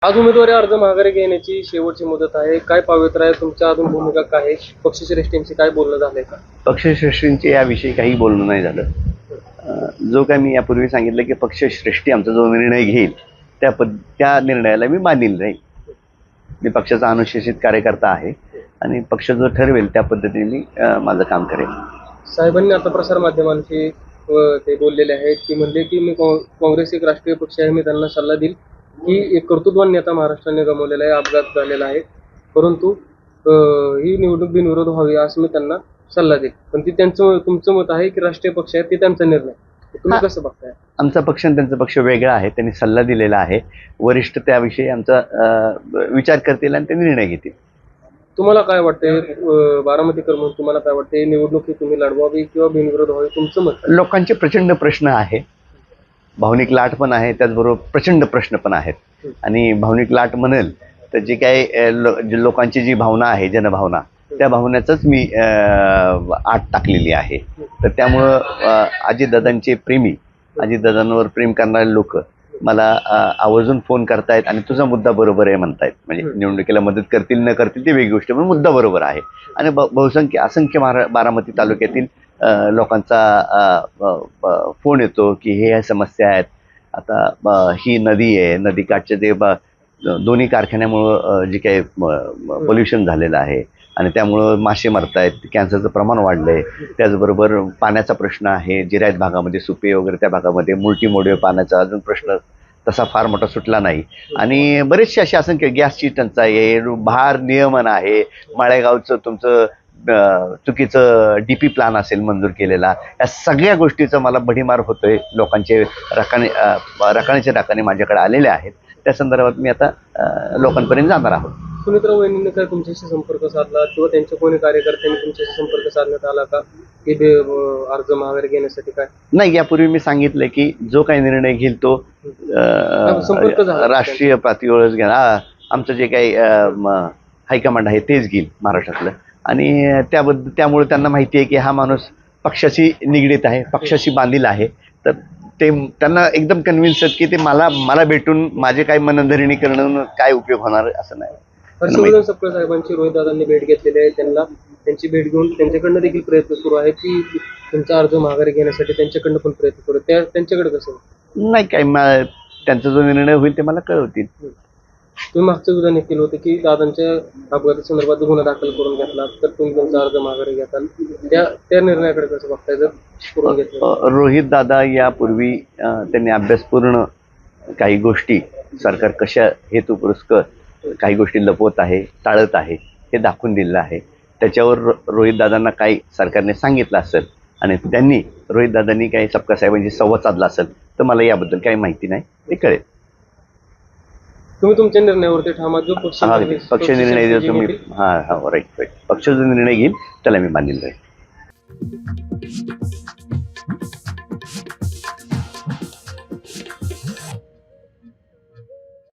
आज उमेदवारी अर्ज माघारी घेण्याची शेवटची मुदत आहे. काय पवित्र आहे तुमच्या अजून भूमिका काय आहे? पक्षश्रेष्ठींशी काय बोलणं झालंय का? पक्षश्रेष्ठींचे याविषयी काही बोलणं नाही झालं. जो काय मी यापूर्वी सांगितलं की पक्षश्रेष्ठी आमचा जो निर्णय घेईल त्या निर्णयाला मी मानील नाही. मी पक्षाचा अनुशासित कार्यकर्ता आहे आणि पक्ष जो ठरवेल त्या पद्धतीने मी माझं काम करेल. साहेबांनी आता प्रसारमाध्यमांशी ते बोललेले आहेत की म्हणले की मी काँग्रेस एक राष्ट्रीय पक्ष आहे. मी त्यांना सल्ला देईल की एक कर्तृत्ववान नेता महाराष्ट्राने गमावलेला आहे, अपघात झालेला आहे, परंतु ही निवडणूक बिनविरोध व्हावी असं मी त्यांना सल्ला देईल. पण ती तुमचं मत आहे की राष्ट्रीय पक्ष आहे ते त्यांचा निर्णय. तुम्ही कसं बघताय? आमचा पक्ष आणि त्यांचा पक्ष वेगळा आहे. त्यांनी सल्ला दिलेला आहे. वरिष्ठ त्याविषयी आमचा विचार करतील आणि ते निर्णय घेतील. तुम्हाला काय वाटतंय बारामतीकर म्हणून तुम्हाला काय वाटतंय निवडणूक ही तुम्ही लढवावी किंवा बिनविरोध व्हावी तुमचं मत? लोकांचे प्रचंड प्रश्न आहे, भावनिक लाट पण आहे, त्याचबरोबर प्रचंड प्रश्न पण आहेत. आणि भावनिक लाट म्हणेल तर जे काही लोकांची जी भावना आहे, जनभावना, त्या भावनेचंच मी आत टाकलेली आहे. तर त्यामुळं अजितदादांचे प्रेमी, अजितदादांवर प्रेम करणारे लोक मला आवर्जून फोन करतायत आणि तुझा मुद्दा बरोबर आहे म्हणतायत. म्हणजे निवडणुकीला मदत करतील न करतील ती वेगळी गोष्ट, पण मुद्दा बरोबर आहे. आणि असंख्य बारामती तालुक्यातील लोकांचा फोन येतो की हे ह्या समस्या आहेत. आता ही नदी आहे, नदीकाठचे जे दोन्ही कारखान्यामुळं जे काही पोल्युशन झालेलं आहे आणि त्यामुळं मासे मरतायत, कॅन्सरचं प्रमाण वाढलंय. त्याचबरोबर पाण्याचा प्रश्न आहे. जिरायत भागामध्ये, सुपे वगैरे त्या भागामध्ये मुलटीमोडीव पाण्याचा अजून प्रश्न तसा फार मोठा सुटला नाही. आणि बरेचसे असे असंख्य गॅसची टंचाई आहे, भार नियमन आहे, माळेगावचं तुमचं चुकीचं DP प्लॅन असेल मंजूर केलेला, या सगळ्या गोष्टीचं मला भडीमार होतोय. लोकांचे रकानेचे राखाने माझ्याकडे आलेले आहेत. त्या संदर्भात मी आता लोकांपर्यंत जाणार आहोत. सुनीत्रा वहिनींनी काय तुमच्याशी संपर्क साधला किंवा त्यांच्या कोणी कार्यकर्त्यांनी तुमच्याशी संपर्क साधण्यात आला का की अर्ज माघारी घेण्यासाठी? काय नाही, यापूर्वी मी सांगितलं की जो काही निर्णय घेईल तो संपर्क राष्ट्रीय पातळीवरच घेणार. आमचं जे काही हायकमांड आहे तेच घेईल महाराष्ट्रातलं. आणि त्यामुळे त्यांना माहिती आहे की हा माणूस पक्षाशी निगडीत आहे, पक्षाशी बांधील आहे. तर ते त्यांना एकदम कन्व्हिन्स आहेत की ते मला भेटून माझे काही मनधरणी करणं काय उपयोग होणार असं नाही. हर्षवर्धन सपकाळ साहेबांची रोहितदादांनी भेट घेतलेली आहे. त्यांची भेट घेऊन त्यांच्याकडनं देखील प्रयत्न सुरू आहे की त्यांचा अर्ज माघारी घेण्यासाठी त्यांच्याकडनं पण प्रयत्न करू. त्यांच्याकडे कसं नाही, काय त्यांचा जो निर्णय होईल ते मला कळवतील. तुम्ही मागचं विधान हे केलं होतं की दादांच्या अपघाता संदर्भात गुन्हा दाखल करून घेतला तर तुम्ही त्यांचा अर्ज माघारी घेताल. त्या निर्णयाकडे कसं बघताय जर करून घेतलं? रोहित दादा यापूर्वी त्यांनी अभ्यासपूर्ण काही गोष्टी सरकार कशा हेतुपुरस्कर काही गोष्टी लपवत आहे, टाळत आहे हे दाखवून दिलेलं आहे. त्याच्यावर रोहित दादांना काही सरकारने सांगितलं असेल आणि त्यांनी रोहित दादांनी काही सपकाळ साहेबांशी संवाद साधला असेल तर मला याबद्दल काही माहिती नाही, ते कळेल. तुम्ही तुमच्या निर्णयावरती ठाम आहात? जो पक्ष निर्णय जो तुम्ही राईट पक्ष जो निर्णय घेईल त्याला मी मानील राहील.